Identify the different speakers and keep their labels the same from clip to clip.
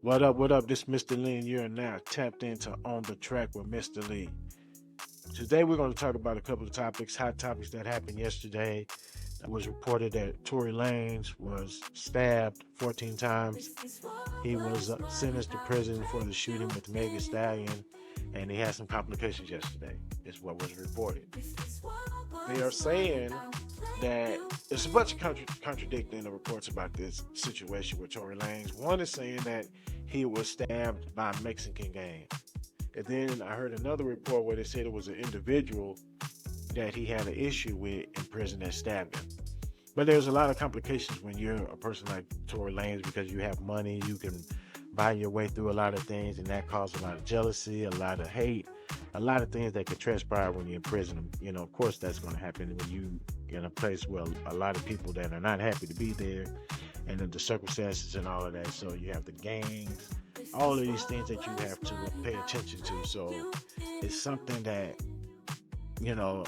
Speaker 1: What up? What up? This Mr. Lee, and you're now tapped into On the Track with Mr. Lee. Today, we're going to talk about a couple of topics, hot topics that happened yesterday. It was reported that Tory Lanez was stabbed 14 times. He was sentenced to prison for the shooting with Megan Stallion, and he had some complications yesterday, is what was reported. They are saying that there's a bunch of contradicting the reports about this situation with Tory Lanez. One is saying that he was stabbed by a Mexican gang. And then I heard another report where they said it was an individual that he had an issue with in prison that stabbed him. But there's a lot of complications when you're a person like Tory Lanez because you have money, you can buy your way through a lot of things, and that causes a lot of jealousy, a lot of hate, a lot of things that could transpire when you're in prison. You know, of course, that's going to happen when you in a place where a lot of people that are not happy to be there, and the circumstances and all of that. So you have the gangs, all of these things that you have to pay attention to. So it's something that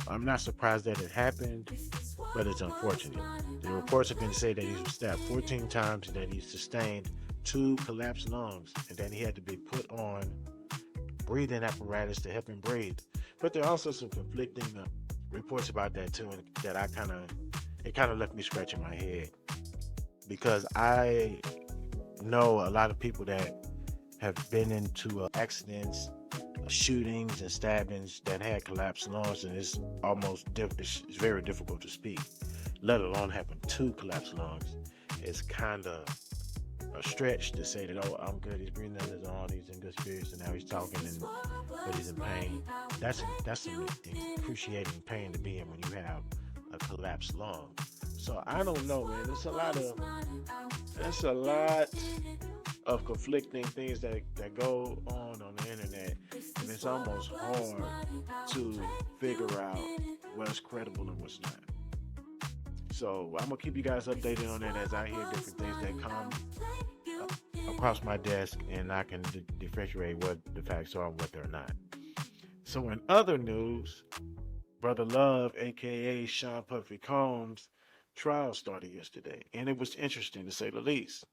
Speaker 1: I'm not surprised that it happened, but it's unfortunate. The reports have been say that he was stabbed 14 times and that he sustained two collapsed lungs and that he had to be put on breathing apparatus to help him breathe. But there are also some conflicting reports about that too, and that it kind of left me scratching my head because I know a lot of people that have been into accidents, shootings, and stabbings that had collapsed lungs, and it's very difficult to speak, let alone having two collapsed lungs. It's kind of a stretch to say that, oh, I'm good, he's breathing on his own, he's in good spirits, and now he's talking, but he's in pain. That's some excruciating pain to be in when you have a collapsed lung. So I don't know, man. It's a lot of conflicting things that go on the internet, and it's almost hard to figure out what's credible and what's not. So I'm gonna keep you guys updated on it as I hear different things that come across my desk, and I can differentiate what the facts are and what they're not. So in other news, Brother Love, aka Sean Puffy Combs, trial started yesterday, and it was interesting to say the least.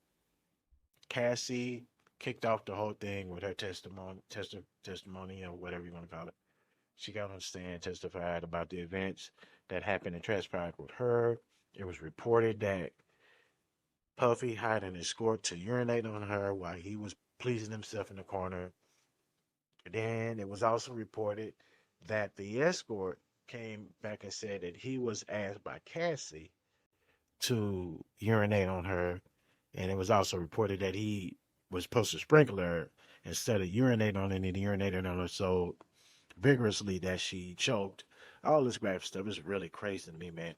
Speaker 1: Cassie kicked off the whole thing with her testimony, or whatever you want to call it. She got on the stand, testified about the events that happened and transpired with her. It was reported that Puffy hired an escort to urinate on her while he was pleasing himself in the corner. Then it was also reported that the escort came back and said that he was asked by Cassie to urinate on her. And it was also reported that he was supposed to sprinkle her instead of urinate on her, and he urinated on her so vigorously that she choked. All this graphic stuff is really crazy to me, man.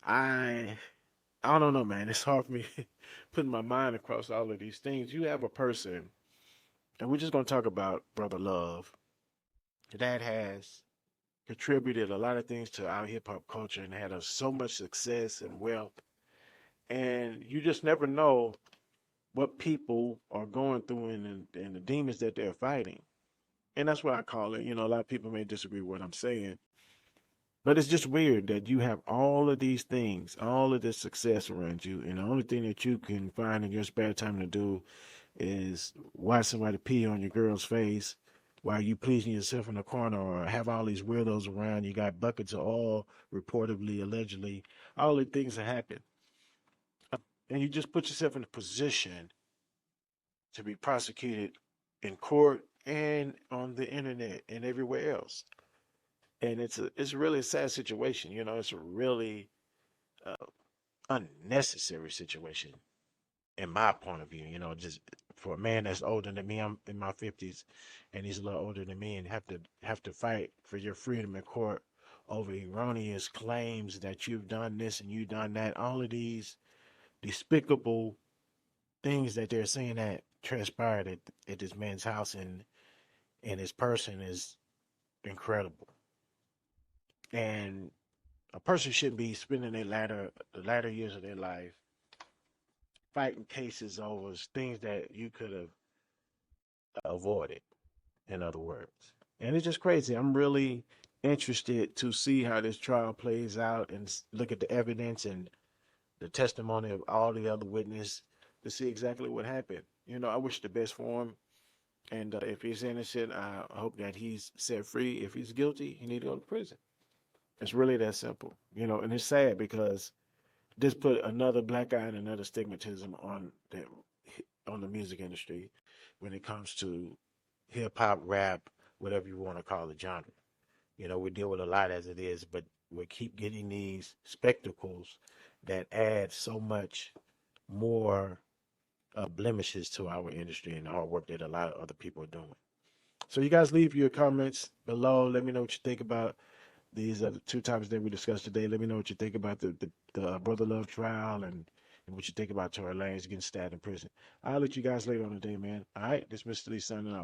Speaker 1: I I don't know, man. It's hard for me putting my mind across all of these things. You have a person, and we're just gonna talk about Brother Love, that has contributed a lot of things to our hip hop culture and had us so much success and wealth. And you just never know what people are going through and the demons that they're fighting. And that's what I call it. A lot of people may disagree with what I'm saying, but it's just weird that you have all of these things, all of this success around you, and the only thing that you can find in your spare time to do is watch somebody pee on your girl's face while you pleasing yourself in the corner, or have all these weirdos around. You got buckets of oil, reportedly, allegedly, all the things that happen. And you just put yourself in a position to be prosecuted in court and on the internet and everywhere else. And it's really a sad situation. It's a really uh, unnecessary situation in my point of view. Just for a man that's older than me, I'm in my 50s, and he's a little older than me, and have to fight for your freedom in court over erroneous claims that you've done this and you've done that. All of these despicable things that they're saying that transpired at this man's house and his person is incredible. And a person shouldn't be spending the latter years of their life fighting cases over things that you could have avoided, in other words. And it's just crazy. I'm really interested to see how this trial plays out and look at the evidence and the testimony of all the other witnesses, to see exactly what happened. You know, I wish the best for him. And if he's innocent, I hope that he's set free. If he's guilty, he need to go to prison. It's really that simple. You know, and it's sad because this put another black eye and another stigmatism on the music industry when it comes to hip hop, rap, whatever you want to call the genre. You know, we deal with a lot as it is, but we keep getting these spectacles that add so much more blemishes to our industry and the hard work that a lot of other people are doing. So you guys leave your comments below. Let me know what you think about these are the two topics that we discussed today. Let me know what you think about the brother love trial and what you think about Tory Lanez getting stabbed in prison. I'll let you guys later on today, man. All right, this is Mr. Lee signing off.